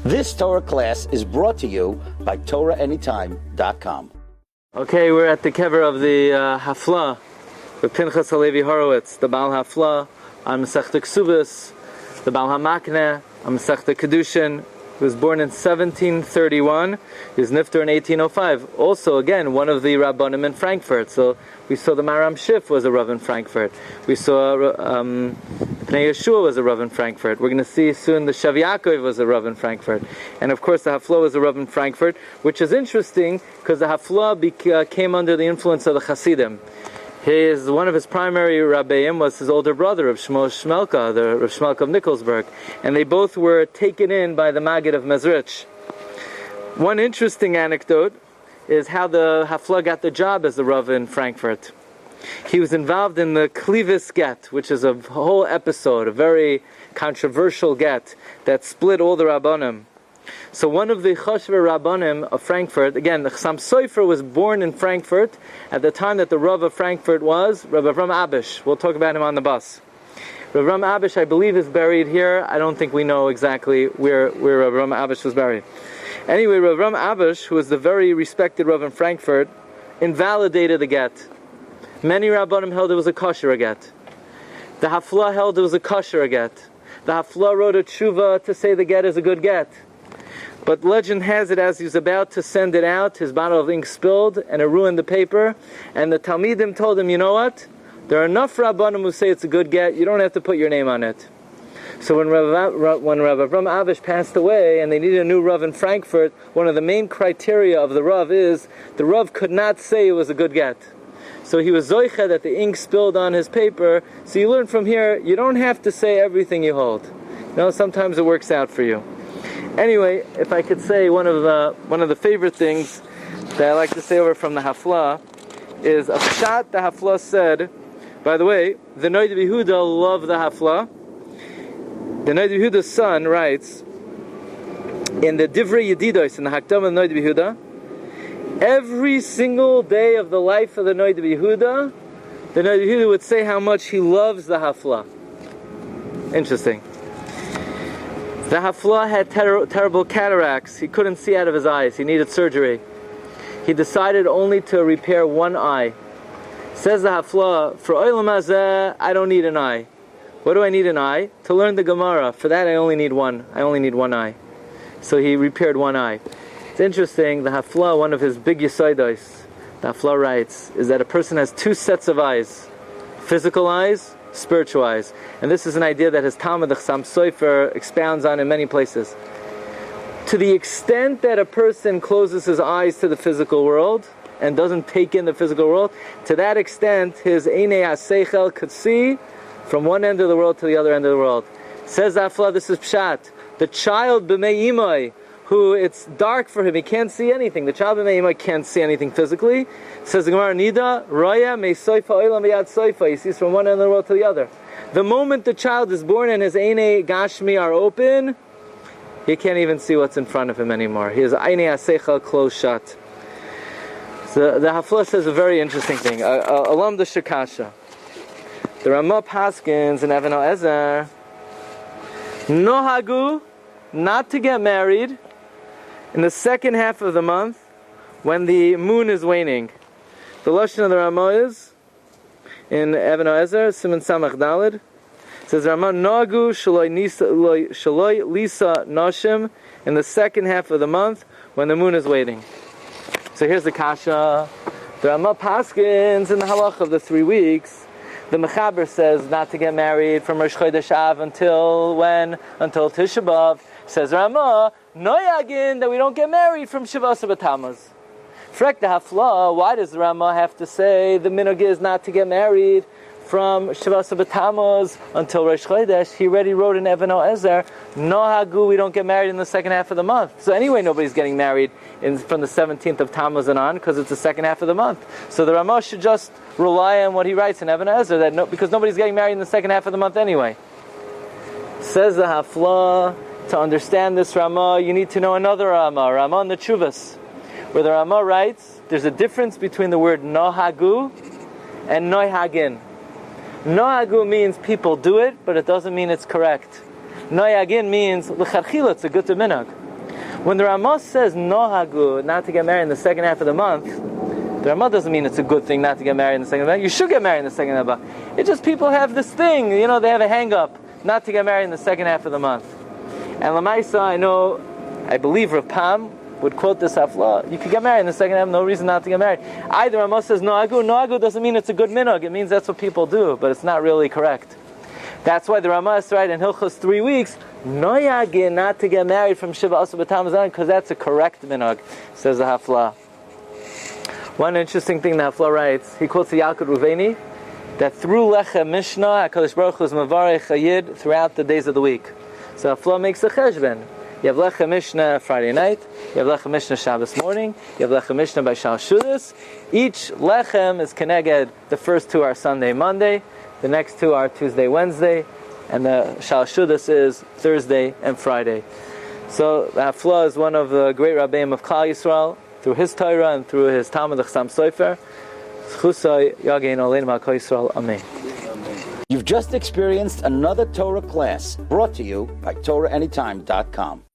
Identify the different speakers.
Speaker 1: This Torah class is brought to you by TorahAnytime.com.
Speaker 2: Okay, we're at the Kever of the Haflaah, the Pinchas Horowitz, the Baal Haflaah, on Masechta Ksubas, the Baal HaMakneh, on Masechta Kedushin. He was born in 1731. He was nifter in 1805. Also, again, one of the Rabbanim in Frankfurt. So we saw the Maram Shif was a Rav in Frankfurt. We saw Pnei Yeshua was a Rav in Frankfurt. We're going to see soon the Shav Yaakov was a Rav in Frankfurt. And of course the Haflaah was a Rav in Frankfurt, which is interesting because the Haflaah came under the influence of the Hasidim. One of his primary Rabbeim was his older brother, Rav Shmelka, the Rav Shmelka of Nikolsburg. And they both were taken in by the Maggid of Mezrich. One interesting anecdote is how the Haflaah got the job as the Rav in Frankfurt. He was involved in the Klivis get, which is a whole episode, a very controversial get that split all the Rabbanim. So one of the Choshver Rabbanim of Frankfurt, again, the Chassam Sofer was born in Frankfurt at the time that the Rav of Frankfurt was Rabbi Avram Abish. We'll talk about him on the bus. Rabbi Avram Abish, I believe, is buried here. I don't think we know exactly where Rabbi Avram Abish was buried. Anyway, Rabbi Avram Abish, who was the very respected Rav in Frankfurt, invalidated the get. Many Rabbanim held it was a kosher get. The Haflaah held it was a kosher get. The Haflaah wrote a tshuva to say the get is a good get. But legend has it, as he was about to send it out, his bottle of ink spilled and it ruined the paper. And the Talmidim told him, you know what? There are enough Rabbanim who say it's a good get, you don't have to put your name on it. So when Rabbi Avram Abish passed away and they needed a new Rav in Frankfurt, one of the main criteria of the Rav is the Rav could not say it was a good get. So he was zoicha that the ink spilled on his paper. So you learn from here, you don't have to say everything you hold. You know, sometimes it works out for you. Anyway, if I could say one of the favorite things that I like to say over from the Haflaah is a pshat the Haflaah said. By the way, the Noid Yehuda loved the Haflaah. The Noid Yehuda's son writes in the Divrei Yedidos, in the Hakdamah of Noid Yehuda, every single day of the life of the Noid Yehuda, the Noid Yehuda would say how much he loves the Haflaah. Interesting. The Haflaah had terrible cataracts. He couldn't see out of his eyes. He needed surgery. He decided only to repair one eye. Says the Haflaah, for Olam Hazeh, I don't need an eye. What do I need an eye? To learn the Gemara. For that I only need one. I only need one eye. So he repaired one eye. It's interesting, the Haflaah, one of his big Yesaidos, the Haflaah writes, is that a person has two sets of eyes. Physical eyes, spiritual eyes. And this is an idea that his Talmud, the Chassam Sofer, expounds on in many places. To the extent that a person closes his eyes to the physical world and doesn't take in the physical world, to that extent his Einei HaSeichel could see from one end of the world to the other end of the world. Says Haflaah, this is Pshat. The child b'mei imai, who it's dark for him, he can't see anything. The child b'mei imai can't see anything physically. Says the Gemara, Nida, Raya, me soifa oilam v'yad soifa. He sees from one end of the world to the other. The moment the child is born and his Einei Gashmi are open, he can't even see what's in front of him anymore. His Einei HaSeichel closed shut. So the Haflaah says a very interesting thing. Alam the Shakasha. The Ramah Paskins and Even Ezer Nohagu, not to get married in the second half of the month when the moon is waning. The Lashon of the Ramah is in Even Ezer, Siman Samach Daled. Says Ramah, Nohagu Shaloi Lisa Nashim, in the second half of the month when the moon is waning. So here's the Kasha. The Ramah Paskins in the halach of the 3 weeks. The Mechaber says not to get married from Rosh Chodesh Av until when? Until Tisha B'Av. Says Ramah, Noyagin, that we don't get married from Shavas B'Tamuz. Frek the Haflaah, why does Ramah have to say the minhag is not to get married from Shavas B'Tamuz until Rosh Chodesh? He already wrote in Even Ezer, Nohagu, we don't get married in the second half of the month. So anyway, nobody's getting married from the 17th of Tammuz and on, because it's the second half of the month. So the Ramah should just rely on what he writes in Even Ezer, because nobody's getting married in the second half of the month anyway. Says the Haflaah, to understand this Ramah, you need to know another Ramah in the Chuvas, where the Ramah writes, there's a difference between the word Nohagu and Noihagin. Nohagu means people do it, but it doesn't mean it's correct. Noyagin means l'charchila, it's a good minhag. When the Ramah says nohagu, not to get married in the second half of the month, the Ramah doesn't mean it's a good thing not to get married in the second half of the month. You should get married in the second half of the month. It's just people have this thing, they have a hang-up not to get married in the second half of the month. And Lamaisa, I believe Rav Pam would quote this Haflaah. You could get married in the second half, no reason not to get married. Either Ramah says nohagu. Nohagu doesn't mean it's a good minhag. It means that's what people do, but it's not really correct. That's why the Ramah is right in Hilchos 3 weeks, noyagin, not to get married from Shiva Asa B'Tamazan, because that's a correct minhag, says the Haflaah. One interesting thing the Haflaah writes, he quotes the Yalkut Ruveni, that through Lechem Mishnah, HaKadosh Baruch Hu is Mavarech a Yid throughout the days of the week. So Haflaah makes a cheshbon. You have Lechem Mishnah Friday night, you have Lechem Mishnah Shabbos morning, you have Lechem Mishnah by Shal Shudas. Each Lechem is Keneged, the first 2 are Sunday, Monday, the next 2 are Tuesday, Wednesday, and the Shal Shudas is Thursday and Friday. So Haflaah is one of the great Rabbeim of Klal Yisrael, through his Torah and through his Talmud Chasam Sofer. Chusay Yagein Olein Mal Kol Yisrael. Amen.
Speaker 1: You've just experienced another Torah class brought to you by TorahAnytime.com.